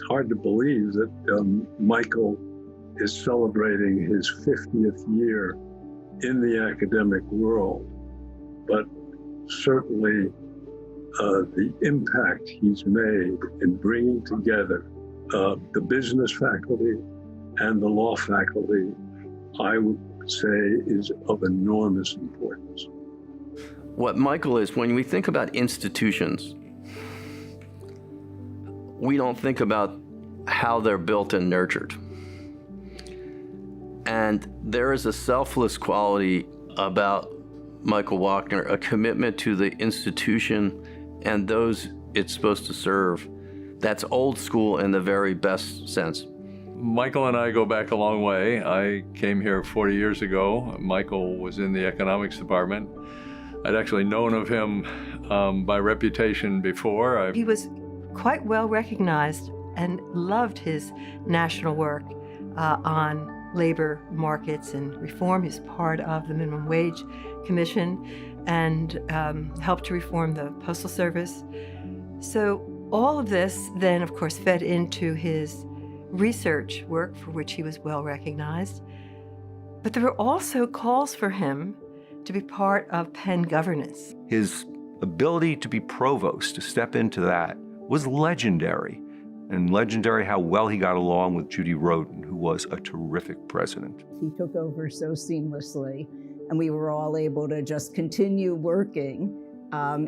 hard to believe that Michael is celebrating his 50th year in the academic world, but certainly the impact he's made in bringing together the business faculty and the law faculty, I would say, is of enormous importance. What Michael is, when we think about institutions, we don't think about how they're built and nurtured. And there is a selfless quality about Michael Wachter, a commitment to the institution and those it's supposed to serve. That's old school in the very best sense. Michael and I go back a long way. I came here 40 years ago. Michael was in the economics department. I'd actually known of him by reputation before. He was quite well recognized and loved his national work on labor markets and reform. He's part of the Minimum Wage Commission and helped to reform the Postal Service. So all of this then, of course, fed into his research work, for which he was well recognized. But there were also calls for him to be part of Penn governance. His ability to be provost, to step into that, was legendary. And legendary how well he got along with Judy Roden, who was a terrific president. He took over so seamlessly, and we were all able to just continue working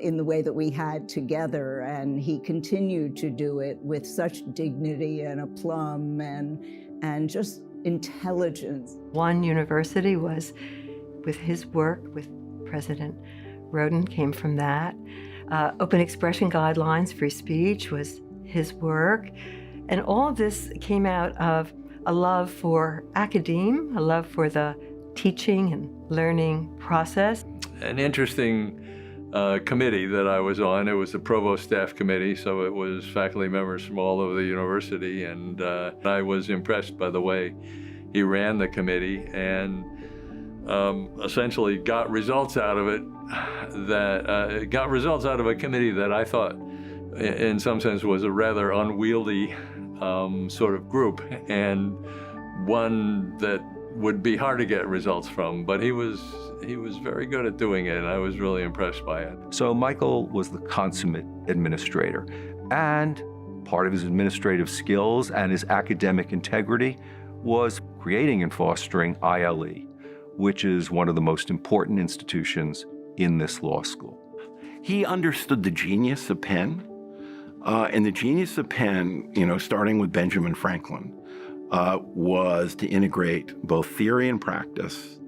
in the way that we had together, and he continued to do it with such dignity and aplomb and just intelligence. One university was with his work with President Roden, came from that. Open expression guidelines, free speech was his work. And all of this came out of a love for academe, a love for the teaching and learning process. An interesting committee that I was on. It was the provost staff committee, so it was faculty members from all over the university, and I was impressed by the way he ran the committee and essentially got results out of it got results out of a committee that I thought in some sense was a rather unwieldy sort of group, and one that would be hard to get results from, but he was very good at doing it, and I was really impressed by it. So Michael was the consummate administrator, and part of his administrative skills and his academic integrity was creating and fostering ILE, which is one of the most important institutions in this law school. He understood the genius of Penn, and the genius of Penn, starting with Benjamin Franklin, was to integrate both theory and practice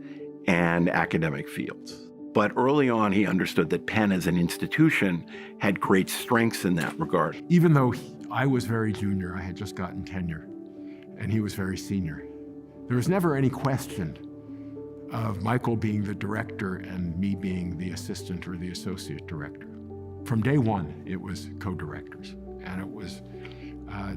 and academic fields. But early on, he understood that Penn as an institution had great strengths in that regard. Even though I was very junior, I had just gotten tenure, and he was very senior, there was never any question of Michael being the director and me being the assistant or the associate director. From day one, it was co-directors, and it was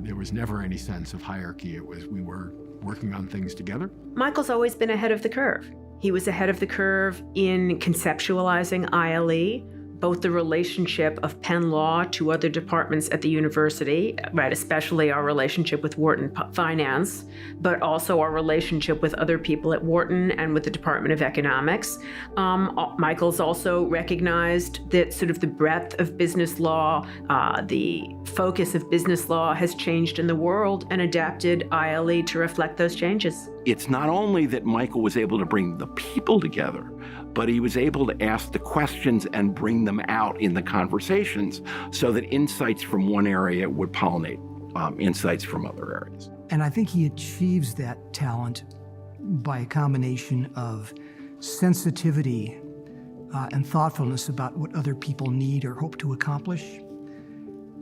there was never any sense of hierarchy. It was we were working on things together. Michael's always been ahead of the curve. He was ahead of the curve in conceptualizing ILE, both the relationship of Penn Law to other departments at the university, right, especially our relationship with Wharton Finance, but also our relationship with other people at Wharton and with the Department of Economics. Michael's also recognized that sort of the breadth of business law, the focus of business law has changed in the world, and adapted ILE to reflect those changes. It's not only that Michael was able to bring the people together, but he was able to ask the questions and bring them out in the conversations so that insights from one area would pollinate insights from other areas. And I think he achieves that talent by a combination of sensitivity and thoughtfulness about what other people need or hope to accomplish,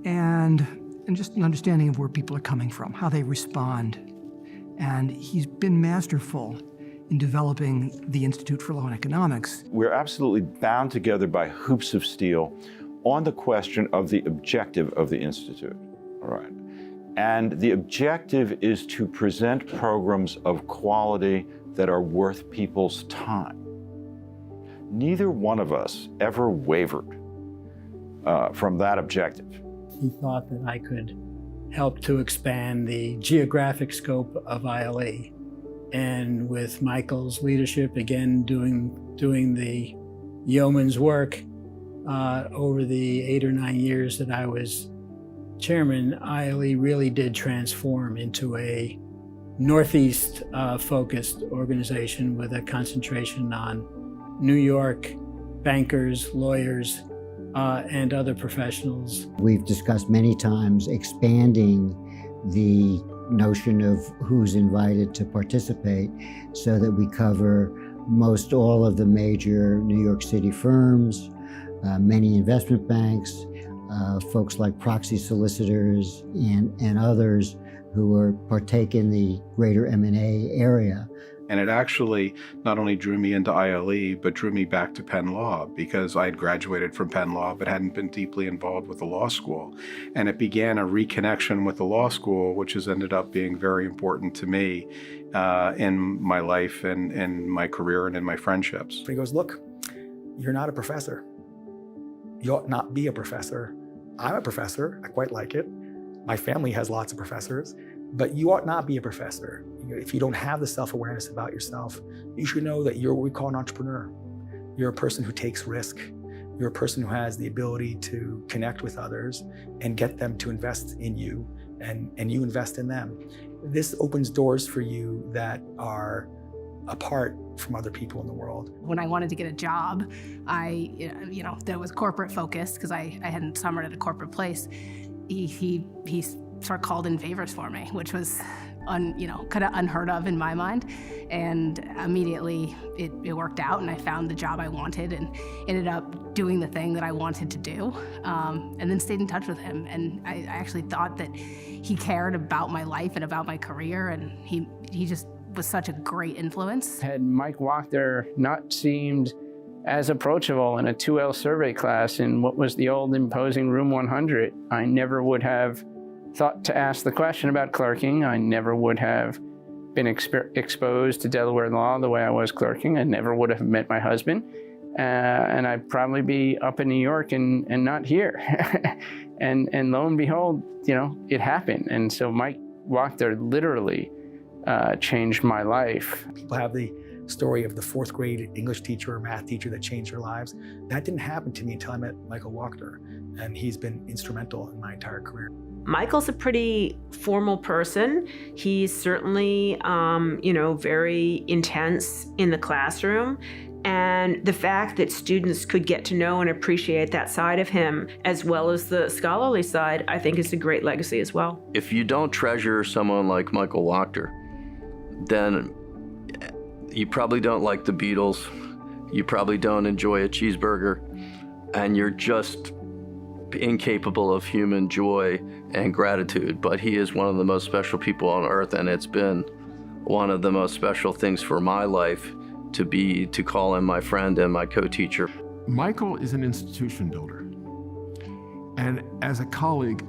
and just an understanding of where people are coming from, how they respond. And he's been masterful in developing the Institute for Law and Economics. We're absolutely bound together by hoops of steel on the question of the objective of the Institute, all right? And the objective is to present programs of quality that are worth people's time. Neither one of us ever wavered from that objective. He thought that I could helped to expand the geographic scope of ILE. And with Michael's leadership, again, doing the yeoman's work over the 8 or 9 years that I was chairman, ILE really did transform into a Northeast focused organization with a concentration on New York bankers, lawyers, and other professionals. We've discussed many times expanding the notion of who's invited to participate so that we cover most all of the major New York City firms, many investment banks, folks like proxy solicitors and others who are partake in the greater M&A area. And it actually not only drew me into ILE, but drew me back to Penn Law, because I had graduated from Penn Law but hadn't been deeply involved with the law school. And it began a reconnection with the law school, which has ended up being very important to me in my life and in my career and in my friendships. He goes, look, you're not a professor. You ought not be a professor. I'm a professor, I quite like it. My family has lots of professors, but you ought not be a professor. If you don't have the self-awareness about yourself, you should know that you're what we call an entrepreneur. You're a person who takes risk. You're a person who has the ability to connect with others and get them to invest in you, and you invest in them. This opens doors for you that are apart from other people in the world. When I wanted to get a job, that was corporate focused because I hadn't summered at a corporate place. He sort of called in favors for me, which was kind of unheard of in my mind. And immediately it worked out, and I found the job I wanted and ended up doing the thing that I wanted to do, and then stayed in touch with him. And I actually thought that he cared about my life and about my career, and he just was such a great influence. Had Mike Wachter not seemed as approachable in a 2L survey class in what was the old imposing room 100, I never would have thought to ask the question about clerking. I never would have been exposed to Delaware law the way I was clerking. I never would have met my husband. And I'd probably be up in New York and not here. and lo and behold, it happened. And so Mike Wachter literally changed my life. People have the story of the 4th grade English teacher or math teacher that changed their lives. That didn't happen to me until I met Michael Wachter, and he's been instrumental in my entire career. Michael's a pretty formal person. He's certainly, very intense in the classroom. And the fact that students could get to know and appreciate that side of him, as well as the scholarly side, I think is a great legacy as well. If you don't treasure someone like Michael Wachter, then you probably don't like the Beatles, you probably don't enjoy a cheeseburger, and you're just incapable of human joy and gratitude. But he is one of the most special people on earth, and it's been one of the most special things for my life to call him my friend and my co-teacher. Michael is an institution builder. And as a colleague,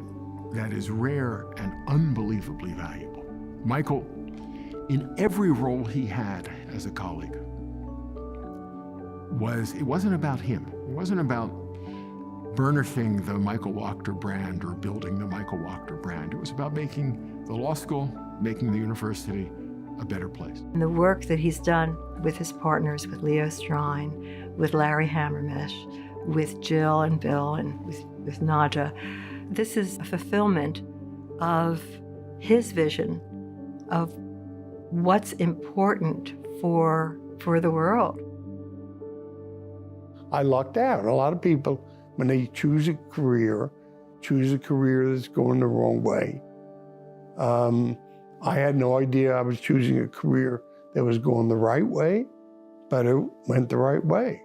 that is rare and unbelievably valuable. Michael, in every role he had as a colleague, it wasn't about him. It wasn't about burnishing the Michael Wachter brand or building the Michael Wachter brand. It was about making the law school, making the university a better place. And the work that he's done with his partners, with Leo Strine, with Larry Hammermesh, with Jill and Bill, and with Naja, this is a fulfillment of his vision of what's important for the world. I lucked out. A lot of people, when they choose a career that's going the wrong way. I had no idea I was choosing a career that was going the right way, but it went the right way.